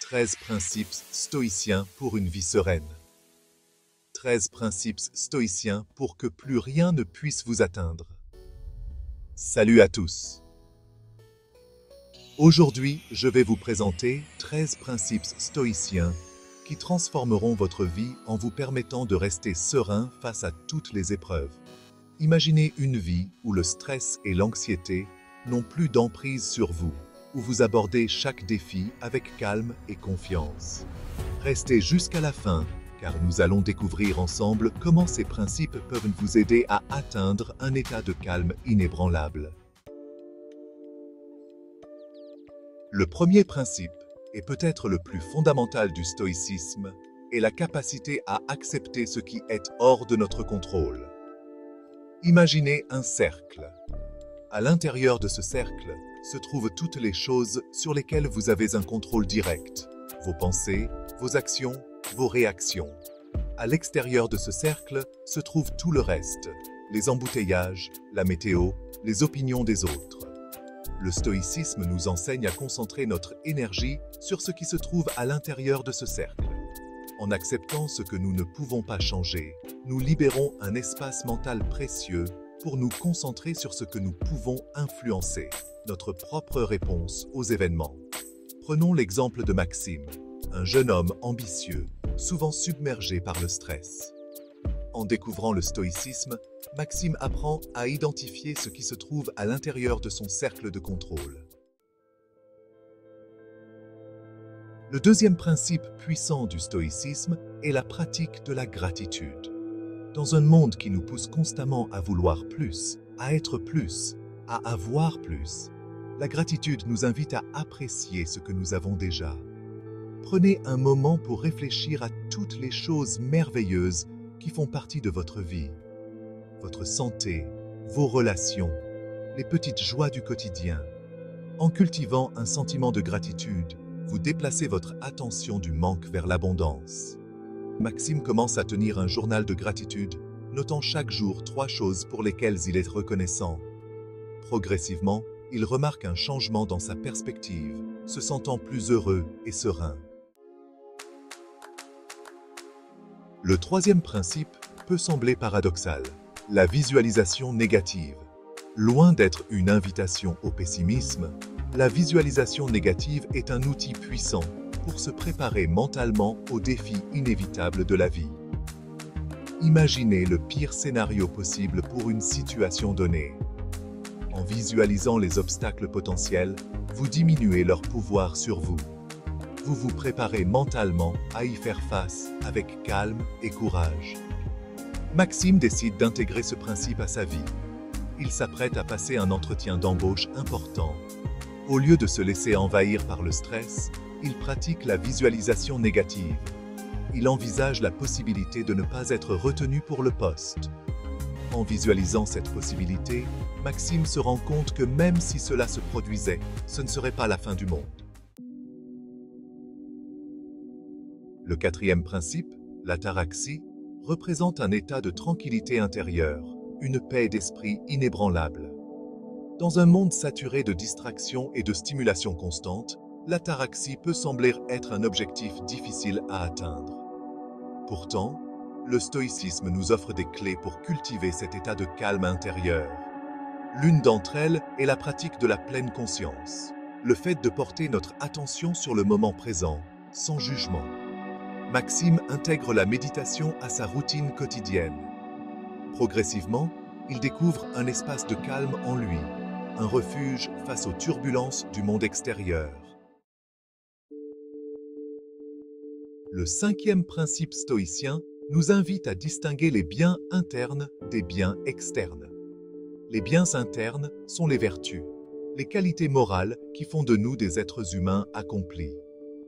13 principes stoïciens pour une vie sereine. 13 principes stoïciens pour que plus rien ne puisse vous atteindre. Salut à tous. Aujourd'hui, je vais vous présenter 13 principes stoïciens qui transformeront votre vie en vous permettant de rester serein face à toutes les épreuves. Imaginez une vie où le stress et l'anxiété n'ont plus d'emprise sur vous, où vous abordez chaque défi avec calme et confiance. Restez jusqu'à la fin, car nous allons découvrir ensemble comment ces principes peuvent vous aider à atteindre un état de calme inébranlable. Le premier principe, et peut-être le plus fondamental du stoïcisme, est la capacité à accepter ce qui est hors de notre contrôle. Imaginez un cercle. À l'intérieur de ce cercle se trouvent toutes les choses sur lesquelles vous avez un contrôle direct. Vos pensées, vos actions, vos réactions. À l'extérieur de ce cercle se trouve tout le reste, les embouteillages, la météo, les opinions des autres. Le stoïcisme nous enseigne à concentrer notre énergie sur ce qui se trouve à l'intérieur de ce cercle. En acceptant ce que nous ne pouvons pas changer, nous libérons un espace mental précieux pour nous concentrer sur ce que nous pouvons influencer, notre propre réponse aux événements. Prenons l'exemple de Maxime, un jeune homme ambitieux, souvent submergé par le stress. En découvrant le stoïcisme, Maxime apprend à identifier ce qui se trouve à l'intérieur de son cercle de contrôle. Le deuxième principe puissant du stoïcisme est la pratique de la gratitude. Dans un monde qui nous pousse constamment à vouloir plus, à être plus, à avoir plus, la gratitude nous invite à apprécier ce que nous avons déjà. Prenez un moment pour réfléchir à toutes les choses merveilleuses qui font partie de votre vie. Votre santé, vos relations, les petites joies du quotidien. En cultivant un sentiment de gratitude, vous déplacez votre attention du manque vers l'abondance. Maxime commence à tenir un journal de gratitude, notant chaque jour 3 choses pour lesquelles il est reconnaissant. Progressivement, il remarque un changement dans sa perspective, se sentant plus heureux et serein. Le troisième principe peut sembler paradoxal, la visualisation négative. Loin d'être une invitation au pessimisme, la visualisation négative est un outil puissant pour se préparer mentalement aux défis inévitables de la vie. Imaginez le pire scénario possible pour une situation donnée. En visualisant les obstacles potentiels, vous diminuez leur pouvoir sur vous. Vous vous préparez mentalement à y faire face avec calme et courage. Maxime décide d'intégrer ce principe à sa vie. Il s'apprête à passer un entretien d'embauche important. Au lieu de se laisser envahir par le stress, il pratique la visualisation négative. Il envisage la possibilité de ne pas être retenu pour le poste. En visualisant cette possibilité, Maxime se rend compte que même si cela se produisait, ce ne serait pas la fin du monde. Le quatrième principe, l'ataraxie, représente un état de tranquillité intérieure, une paix d'esprit inébranlable. Dans un monde saturé de distractions et de stimulations constantes, l'ataraxie peut sembler être un objectif difficile à atteindre. Pourtant, le stoïcisme nous offre des clés pour cultiver cet état de calme intérieur. L'une d'entre elles est la pratique de la pleine conscience, le fait de porter notre attention sur le moment présent, sans jugement. Maxime intègre la méditation à sa routine quotidienne. Progressivement, il découvre un espace de calme en lui, un refuge face aux turbulences du monde extérieur. Le cinquième principe stoïcien nous invite à distinguer les biens internes des biens externes. Les biens internes sont les vertus, les qualités morales qui font de nous des êtres humains accomplis.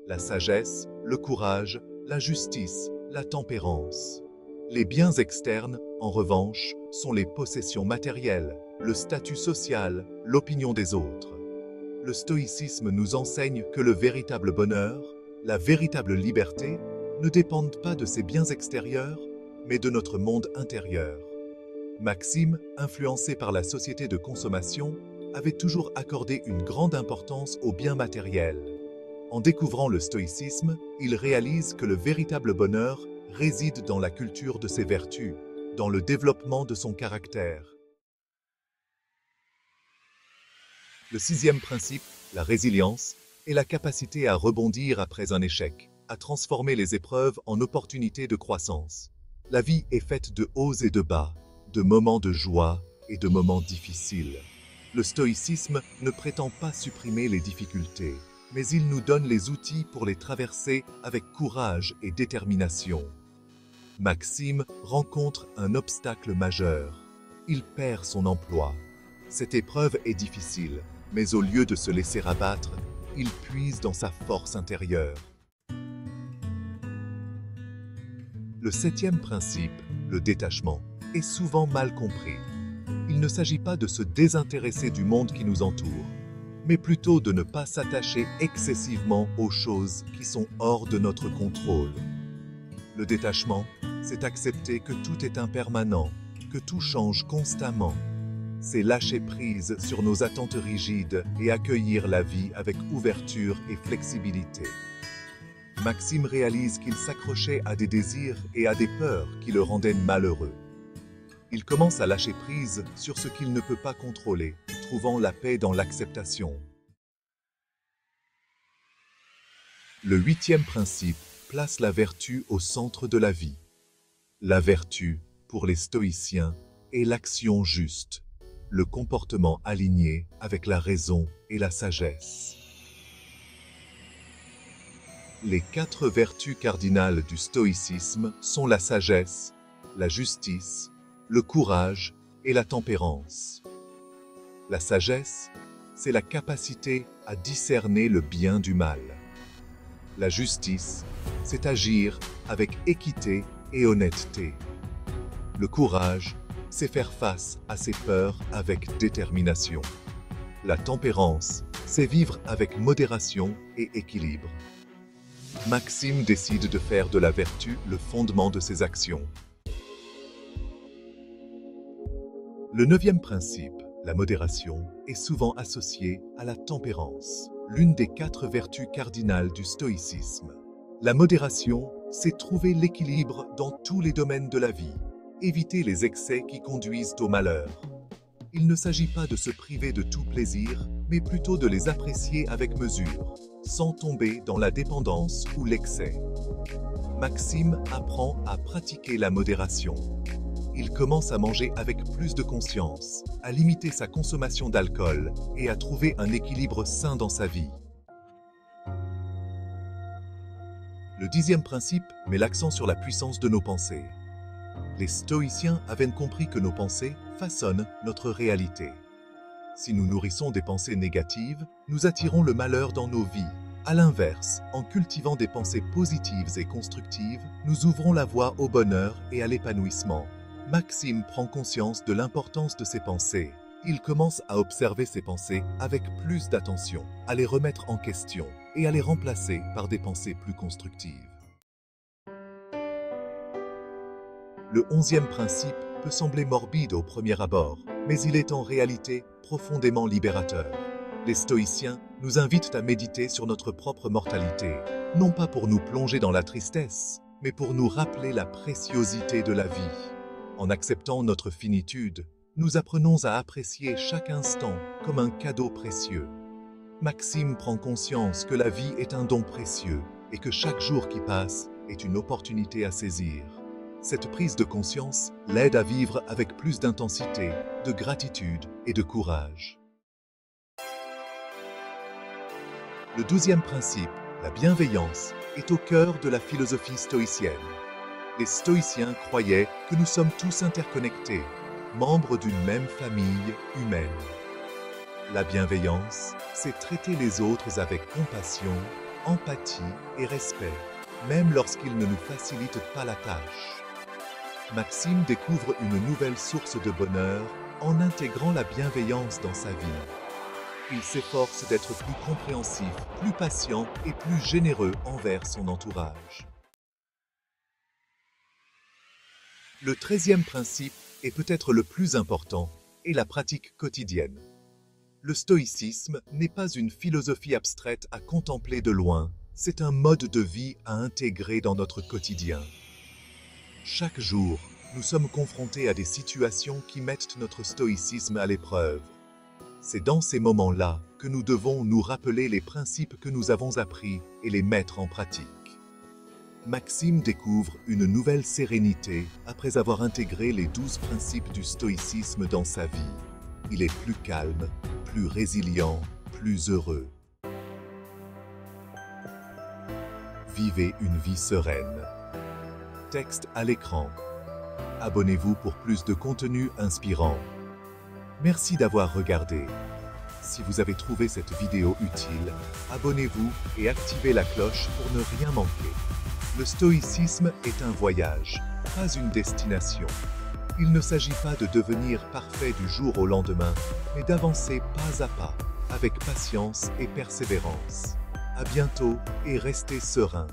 La sagesse, le courage, la justice, la tempérance. Les biens externes, en revanche, sont les possessions matérielles, le statut social, l'opinion des autres. Le stoïcisme nous enseigne que le véritable bonheur, la véritable liberté, ne dépendent pas de ces biens extérieurs, mais de notre monde intérieur. Maxime, influencé par la société de consommation, avait toujours accordé une grande importance aux biens matériels. En découvrant le stoïcisme, il réalise que le véritable bonheur réside dans la culture de ses vertus, dans le développement de son caractère. Le sixième principe, la résilience, est la capacité à rebondir après un échec, à transformer les épreuves en opportunités de croissance. La vie est faite de hauts et de bas, de moments de joie et de moments difficiles. Le stoïcisme ne prétend pas supprimer les difficultés, mais il nous donne les outils pour les traverser avec courage et détermination. Maxime rencontre un obstacle majeur. Il perd son emploi. Cette épreuve est difficile, mais au lieu de se laisser abattre, il puise dans sa force intérieure. Le septième principe, le détachement, est souvent mal compris. Il ne s'agit pas de se désintéresser du monde qui nous entoure, mais plutôt de ne pas s'attacher excessivement aux choses qui sont hors de notre contrôle. Le détachement, c'est accepter que tout est impermanent, que tout change constamment. C'est lâcher prise sur nos attentes rigides et accueillir la vie avec ouverture et flexibilité. Maxime réalise qu'il s'accrochait à des désirs et à des peurs qui le rendaient malheureux. Il commence à lâcher prise sur ce qu'il ne peut pas contrôler, trouvant la paix dans l'acceptation. Le huitième principe place la vertu au centre de la vie. La vertu, pour les stoïciens, est l'action juste, le comportement aligné avec la raison et la sagesse. Les 4 vertus cardinales du stoïcisme sont la sagesse, la justice, le courage et la tempérance. La sagesse, c'est la capacité à discerner le bien du mal. La justice, c'est agir avec équité et honnêteté. Le courage, c'est faire face à ses peurs avec détermination. La tempérance, c'est vivre avec modération et équilibre. Maxime décide de faire de la vertu le fondement de ses actions. Le 9e principe, la modération, est souvent associé à la tempérance, l'une des 4 vertus cardinales du stoïcisme. La modération, c'est trouver l'équilibre dans tous les domaines de la vie, éviter les excès qui conduisent au malheur. Il ne s'agit pas de se priver de tout plaisir, mais plutôt de les apprécier avec mesure, sans tomber dans la dépendance ou l'excès. Maxime apprend à pratiquer la modération. Il commence à manger avec plus de conscience, à limiter sa consommation d'alcool et à trouver un équilibre sain dans sa vie. Le 10e principe met l'accent sur la puissance de nos pensées. Les stoïciens avaient compris que nos pensées façonnent notre réalité. Si nous nourrissons des pensées négatives, nous attirons le malheur dans nos vies. À l'inverse, en cultivant des pensées positives et constructives, nous ouvrons la voie au bonheur et à l'épanouissement. Maxime prend conscience de l'importance de ses pensées. Il commence à observer ses pensées avec plus d'attention, à les remettre en question et à les remplacer par des pensées plus constructives. Le 11e principe peut sembler morbide au premier abord, mais il est en réalité profondément libérateur. Les stoïciens nous invitent à méditer sur notre propre mortalité, non pas pour nous plonger dans la tristesse, mais pour nous rappeler la préciosité de la vie. En acceptant notre finitude, nous apprenons à apprécier chaque instant comme un cadeau précieux. Maxime prend conscience que la vie est un don précieux et que chaque jour qui passe est une opportunité à saisir. Cette prise de conscience l'aide à vivre avec plus d'intensité, de gratitude et de courage. Le 12e principe, la bienveillance, est au cœur de la philosophie stoïcienne. Les stoïciens croyaient que nous sommes tous interconnectés, membres d'une même famille humaine. La bienveillance, c'est traiter les autres avec compassion, empathie et respect, même lorsqu'ils ne nous facilitent pas la tâche. Maxime découvre une nouvelle source de bonheur en intégrant la bienveillance dans sa vie. Il s'efforce d'être plus compréhensif, plus patient et plus généreux envers son entourage. Le 13e principe est peut-être le plus important et la pratique quotidienne. Le stoïcisme n'est pas une philosophie abstraite à contempler de loin, c'est un mode de vie à intégrer dans notre quotidien. Chaque jour, nous sommes confrontés à des situations qui mettent notre stoïcisme à l'épreuve. C'est dans ces moments-là que nous devons nous rappeler les principes que nous avons appris et les mettre en pratique. Maxime découvre une nouvelle sérénité après avoir intégré les 12 principes du stoïcisme dans sa vie. Il est plus calme, plus résilient, plus heureux. Vivez une vie sereine. Texte à l'écran. Abonnez-vous pour plus de contenu inspirant. Merci d'avoir regardé. Si vous avez trouvé cette vidéo utile, abonnez-vous et activez la cloche pour ne rien manquer. Le stoïcisme est un voyage, pas une destination. Il ne s'agit pas de devenir parfait du jour au lendemain, mais d'avancer pas à pas, avec patience et persévérance. À bientôt et restez serein.